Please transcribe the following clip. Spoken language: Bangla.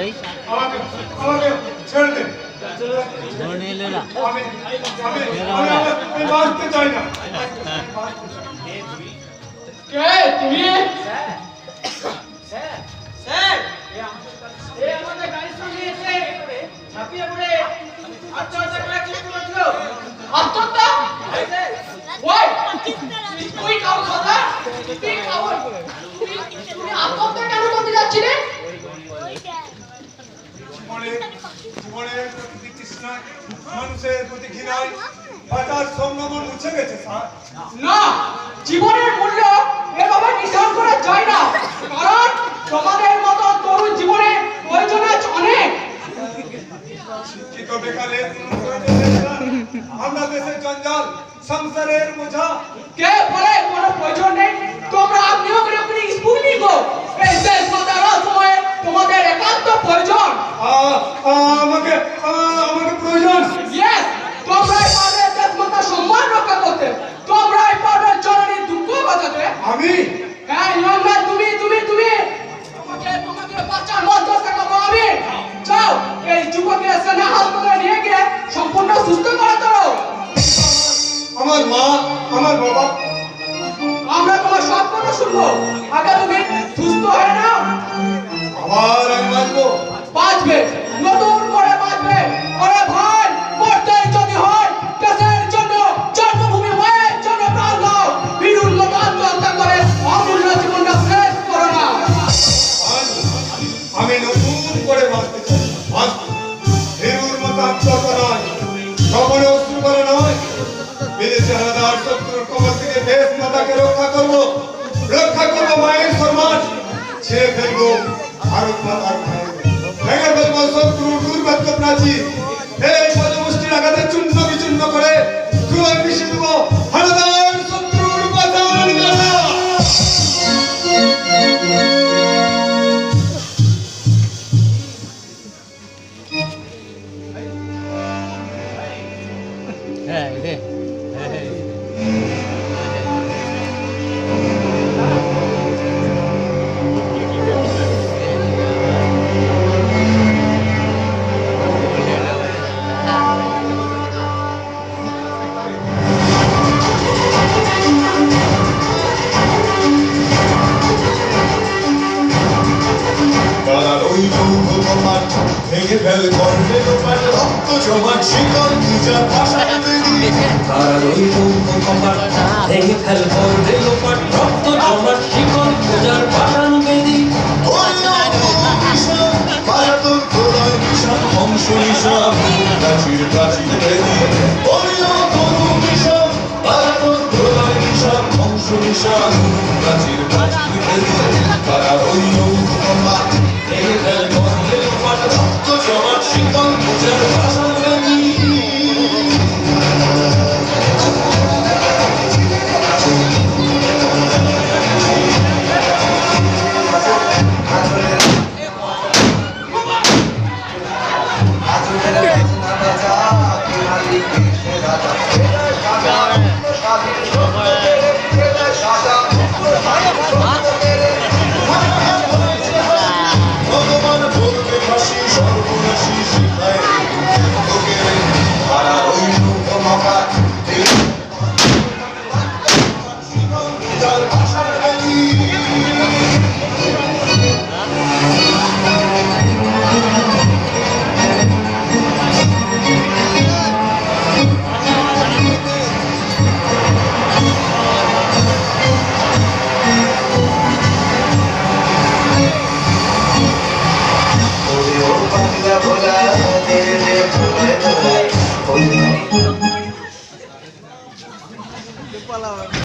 এই আমাকে আমাকে ছেড়ে দে। ধরে নিলে না আমি আমি আমি বাঁচতে চাই না। কে তুমি? স্যার এই আমাদের গাড়ির সঙ্গে এসে ঝাঁপিয়ে পড়ে আত্মহত্যা করার চেষ্টা করছিল। আত্মহত্যা? ওই তুই কাউ কথা তুই কাউ তুমি আত্মহত্যা কেন করতে যাচ্ছিলে? জীবনের প্রতি বিতৃষ্ণা, মানুষের প্রতি ঘৃণায় বাঁচার সম্ভাবনা মুছে গেছে স্যার। না, জীবনের মূল্য এভাবে নির্ধারণ করা যায় না, কারণ তোমাদের মতো তরুণ জীবনে প্রয়োজন আছে অনেক। শিক্ষিত বেকারের আমরা দেশের জঞ্জাল, সংসারের বোঝা। কে বলে কোনো প্রয়োজন নেই? তোমরা আপনিও করে আপনি স্পুটনিক গো, এই দেশ মাতার সময়ে তোমাদের একান্ত প্রয়োজন। আমাকে আমাকে প্রয়োজন। ইয়েস, তোমরাই পারবে দেশ মাতার সম্মান রক্ষা করতে, তোমরাই পারবে জননীর দুঃখ বাঁচাতে। আমি? হ্যাঁ ইয়ংরা, তুমি তুমি তুমি তোমাকে তোমাকে বাঁচার মধ্যস্থ করবো আমি। যাও এই যুবকের সেনা হাসপাতালে নিয়ে গিয়ে সম্পূর্ণ সুস্থ করে তোলো। আমার মা, আমার বাবা, আমরা তোমার সব কথা শুনবো, আগে তুমি সুস্থ হয়ে নাও। আবার আমি বাঁচবো। বাঁচবে, নতুন করে বাঁচবে। আরে ভাই, মরতেই যদি হয় দেশের জন্য, জন্মভূমি মায়ের জন্য প্রাণ দাও। বীরুর মতো আত্মহত্যা করে অমূল্য জীবনটা শেষ করো না। আমি নতুন করে বাঁচতে চাই। হিরুর মতো আত্মহত্যা নয়, কখনো অশ্রু করা নয়। বিদেশি হানাদার শত্রুর কবল থেকে দেশ মাতাকে রক্ষা করবো মায়ের সম্মান। ছেড়ে ফেলবো ভারত মাতার ভাই, ভেঙে ফেলবো শত্রুর দুর্ভাগ্য প্রাচীর। এই পদমুষ্টির আঘাতে চূর্ণ বিচূর্ণ করে ধুলোয় মিশিয়ে দেবো হানাদার শত্রুর বাঁচার জ্বালা। হ্যাঁ হ্যাঁ ভেঙে ফেল করবে লোপাট রক্ত জমাট শিকল পূজার ভাষায় বেরিয়ে তার ওই কপাট ভেঙে ফেল করবে লোপাট রক্ত জমাট শিকল পূজার ভাষান বেদি ভারতর প্রলয় মিশন বংশ নিশান প্রাচীর প্রাচীর বেদি ভারতর প্রলয় মিশন বংশ নিশান প্রাচীর প্রাচীর বেদি তারা ওই কপাট ভেঙে ফেল করবে লোপাট রক্ত জমাট শিকল